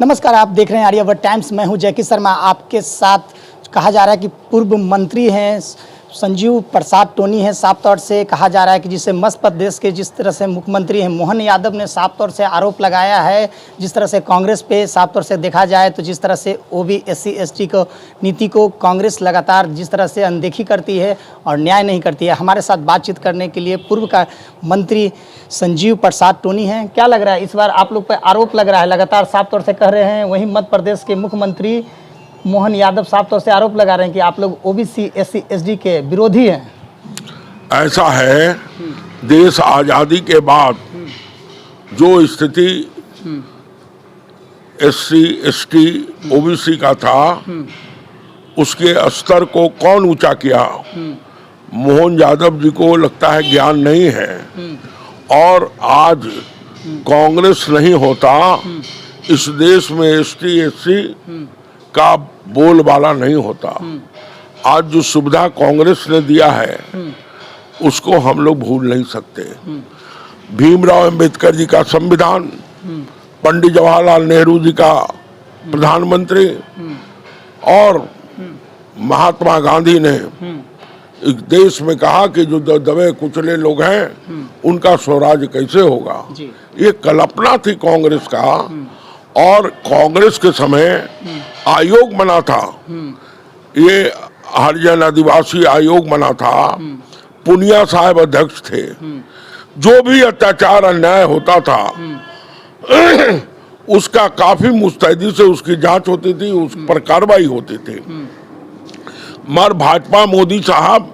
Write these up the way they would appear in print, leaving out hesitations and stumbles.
नमस्कार, आप देख रहे हैं आर्यावर्त टाइम्स। मैं हूं जैकी शर्मा। आपके साथ कहा जा रहा है कि पूर्व मंत्री हैं संजीव प्रसाद टोनी हैं। साफ तौर से कहा जा रहा है कि जिसे मध्य प्रदेश के जिस तरह से मुख्यमंत्री हैं मोहन यादव ने साफ तौर से आरोप लगाया है, जिस तरह से कांग्रेस पे साफ तौर से देखा जाए तो जिस तरह से ओबी SC ST को नीति को कांग्रेस लगातार जिस तरह से अनदेखी करती है और न्याय नहीं करती है। हमारे साथ बातचीत करने के लिए पूर्व का मंत्री संजीव प्रसाद टोनी हैं। क्या लग रहा है इस बार आप लोग पर आरोप लग रहा है, लगातार साफ तौर से कह रहे हैं, वहीं मध्य प्रदेश के मुख्यमंत्री मोहन यादव साफ तौर से आरोप लगा रहे हैं कि आप लोग OBC SC ST के विरोधी हैं। ऐसा है, देश आज़ादी के बाद जो स्थिति SC ST OBC का था उसके स्तर को कौन ऊंचा किया? मोहन यादव जी को लगता है ज्ञान नहीं है, और आज कांग्रेस नहीं होता इस देश में ST SC का बोलबाला नहीं होता। आज जो सुविधा कांग्रेस ने दिया है उसको हम लोग भूल नहीं सकते। भीमराव अंबेडकर जी का संविधान, पंडित जवाहरलाल नेहरू जी का प्रधानमंत्री, और महात्मा गांधी ने इस देश में कहा कि जो दबे कुचले लोग हैं उनका स्वराज कैसे होगा। ये कल्पना थी कांग्रेस का, और कांग्रेस के समय आयोग बना था, ये हरिजन आदिवासी आयोग बना था, पुनिया साहब अध्यक्ष थे। जो भी अत्याचार अन्याय होता था उसका काफी मुस्तैदी से उसकी जांच होती थी, उस पर कार्रवाई होती थी। मगर भाजपा मोदी साहब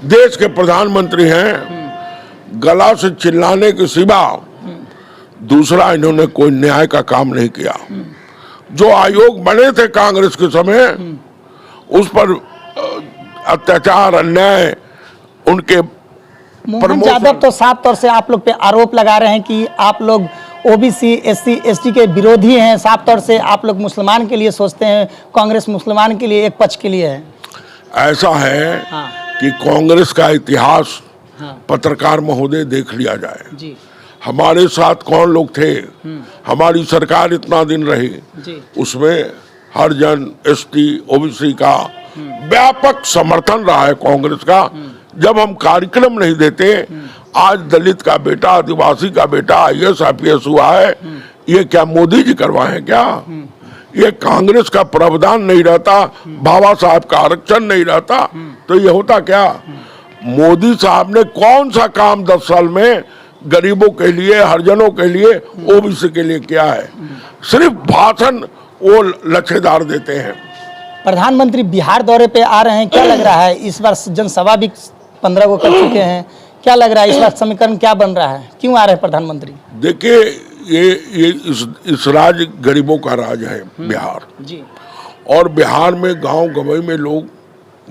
देश के प्रधानमंत्री हैं, गला से चिल्लाने के सिवा दूसरा इन्होंने कोई न्याय का काम नहीं किया। जो आयोग बने थे कांग्रेस के समय उस पर अत्याचार अन्याय उनके मोहन यादव तो साफ तौर से आप लोग पे आरोप लगा रहे हैं कि आप लोग OBC SC ST के विरोधी हैं। साफ तौर से आप लोग मुसलमान के लिए सोचते हैं, कांग्रेस मुसलमान के लिए एक पक्ष के लिए है। ऐसा है कि कांग्रेस का इतिहास पत्रकार महोदय देख लिया जाए जी। हमारे साथ कौन लोग थे, हमारी सरकार इतना दिन रही, उसमें हरिजन ST OBC का व्यापक समर्थन रहा है कांग्रेस का। जब हम कार्यक्रम नहीं देते, आज दलित का बेटा, आदिवासी का बेटा IAS IPS हुआ है, ये क्या मोदी जी करवाए क्या? ये कांग्रेस का प्रावधान नहीं रहता, बाबा साहब का आरक्षण नहीं रहता, तो ये होता क्या? मोदी साहब ने कौन सा काम 10 साल में गरीबों के लिए, हरिजनों के लिए, OBC के लिए किया है? सिर्फ भाषण वो लच्छेदार देते हैं। प्रधानमंत्री बिहार दौरे पे आ रहे हैं, क्या लग रहा है इस बार जनसभा भी 15 को कर चुके हैं, क्या लग रहा है इस बार समीकरण क्या बन रहा है, क्यों आ रहे हैं प्रधानमंत्री? देखिए, ये इस राज्य गरीबों का राज है बिहार जी। और बिहार में गांव गंवई में लोग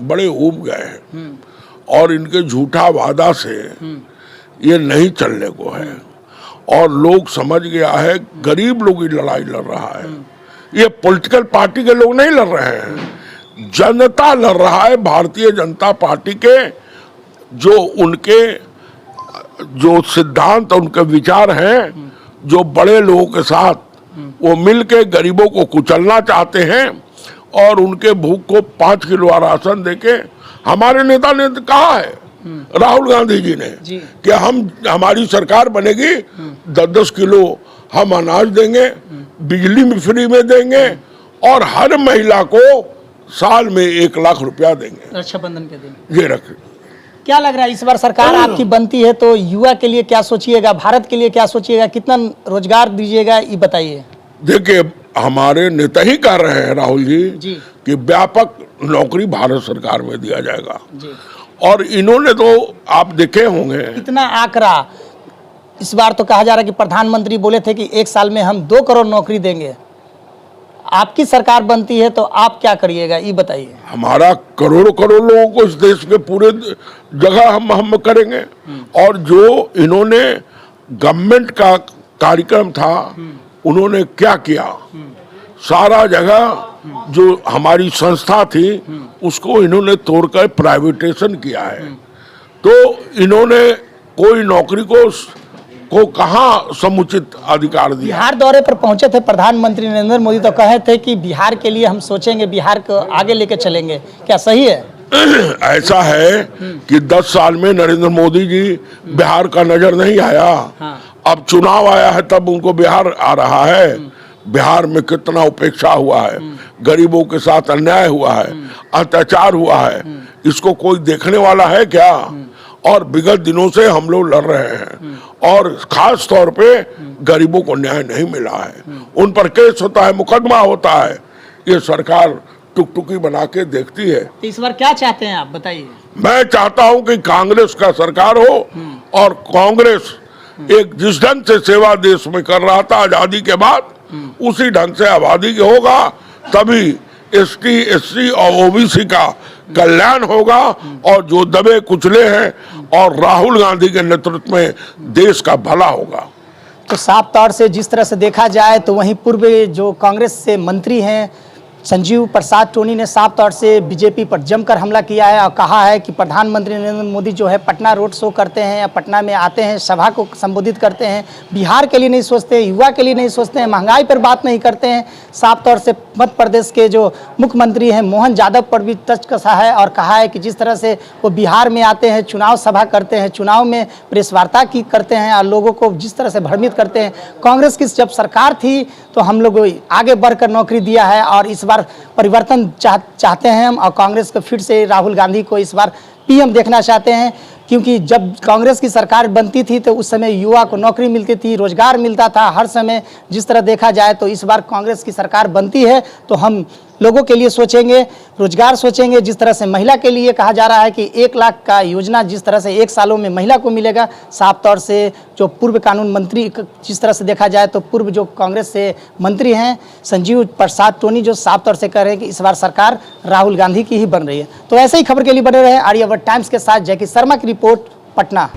बड़े ऊब गए हैं, और इनके झूठा वादा से ये नहीं चलने को है, और लोग समझ गया है गरीब लोग ही लड़ाई लड़ रहा है। ये पॉलिटिकल पार्टी के लोग नहीं लड़ रहे हैं, जनता लड़ रहा है। भारतीय जनता पार्टी के जो सिद्धांत, उनके विचार हैं, जो बड़े लोगों के साथ वो मिलके गरीबों को कुचलना चाहते हैं, और उनके भूख को 5 किलो राशन देके हमारे नेता ने कहा है, राहुल गांधी जी ने, कि हमारी सरकार बनेगी 10-10 किलो हम अनाज देंगे, बिजली में फ्री में देंगे, और हर महिला को साल में 1 लाख रुपया देंगे रक्षाबंधन के दिन। ये रख क्या लग रहा है इस बार सरकार आपकी बनती है तो युवा के लिए क्या सोचिएगा, भारत के लिए क्या सोचिएगा, कितना रोजगार दीजिएगा, ये बताइए। देखिए, हमारे नेता ही कह रहे हैं राहुल जी कि व्यापक नौकरी भारत सरकार में दिया जाएगा जी। और इन्होंने तो आप देखे होंगे कितना आंकड़ा, इस बार तो कहा जा रहा है कि प्रधानमंत्री बोले थे कि 1 साल में हम 2 करोड़ नौकरी देंगे। आपकी सरकार बनती है तो आप क्या करिएगा, ये बताइए। हमारा करोड़ों लोगों को इस देश के पूरे जगह हम करेंगे। और जो इन्होंने गवर्नमेंट का कार्यक्रम था, उन्होंने क्या किया, सारा जगह जो हमारी संस्था थी उसको इन्होंने तोड़कर प्राइवेटाइजेशन किया है। तो इन्होंने कोई नौकरी को को कहाँ समुचित अधिकार दिया। बिहार दौरे पर पहुंचे थे प्रधानमंत्री नरेंद्र मोदी, तो कहे थे कि बिहार के लिए हम सोचेंगे, बिहार को आगे लेके चलेंगे, क्या सही है? ऐसा है कि 10 साल में नरेंद्र मोदी जी बिहार का नजर नहीं आया। हाँ। अब चुनाव आया है तब उनको बिहार आ रहा है। बिहार में कितना उपेक्षा हुआ है, गरीबों के साथ अन्याय हुआ है, अत्याचार हुआ है, इसको कोई देखने वाला है क्या? और विगत दिनों से हम लोग लड़ रहे हैं और खास तौर पे गरीबों को न्याय नहीं मिला है। उन पर केस होता है, मुकदमा होता है, ये सरकार टुकटुकी बना के देखती है। तो इस बार क्या चाहते हैं आप, बताइए? मैं चाहता हूं कि कांग्रेस का सरकार हो और कांग्रेस एक जिस ढंग से सेवा देश में कर रहा था आजादी के बाद, उसी ढंग से आबादी होगा, तभी एसटी, एससी और ओबीसी का कल्याण होगा और जो दबे कुचले हैं और राहुल गांधी के नेतृत्व में देश का भला होगा। तो साफ तौर से जिस तरह से देखा जाए तो वहीं पूर्व जो कांग्रेस से मंत्री हैं संजीव प्रसाद टोनी ने साफ तौर से बीजेपी पर जमकर हमला किया है और कहा है कि प्रधानमंत्री नरेंद्र मोदी जो है पटना रोड शो करते हैं या पटना में आते हैं, सभा को संबोधित करते हैं, बिहार के लिए नहीं सोचते, युवा के लिए नहीं सोचते हैं, महंगाई पर बात नहीं करते हैं। साफ तौर से मध्य प्रदेश के जो मुख्यमंत्री हैं मोहन यादव पर भी तंज कसा है और कहा है कि जिस तरह से वो बिहार में आते हैं, चुनाव सभा करते हैं, चुनाव में प्रेस वार्ता की करते हैं और लोगों को जिस तरह से भ्रमित करते हैं। कांग्रेस की जब सरकार थी तो हम लोग आगे बढ़कर नौकरी दिया है और इस बार परिवर्तन चाहते हैं हम, और कांग्रेस को फिर से राहुल गांधी को इस बार पीएम देखना चाहते हैं, क्योंकि जब कांग्रेस की सरकार बनती थी तो उस समय युवा को नौकरी मिलती थी, रोजगार मिलता था हर समय। जिस तरह देखा जाए तो इस बार कांग्रेस की सरकार बनती है तो हम लोगों के लिए सोचेंगे, रोजगार सोचेंगे। जिस तरह से महिला के लिए कहा जा रहा है कि 1 लाख का योजना जिस तरह से 1 सालों में महिला को मिलेगा, साफ तौर से जो पूर्व कानून मंत्री, जिस तरह से देखा जाए तो पूर्व जो कांग्रेस से मंत्री हैं संजीव प्रसाद टोनी, जो साफ तौर से कह रहे हैं कि इस बार सरकार राहुल गांधी की ही बन रही है। तो ऐसे ही खबर के लिए बने रहे आर्यावर्त टाइम्स के साथ। जैकी शर्मा की रिपोर्ट, पटना।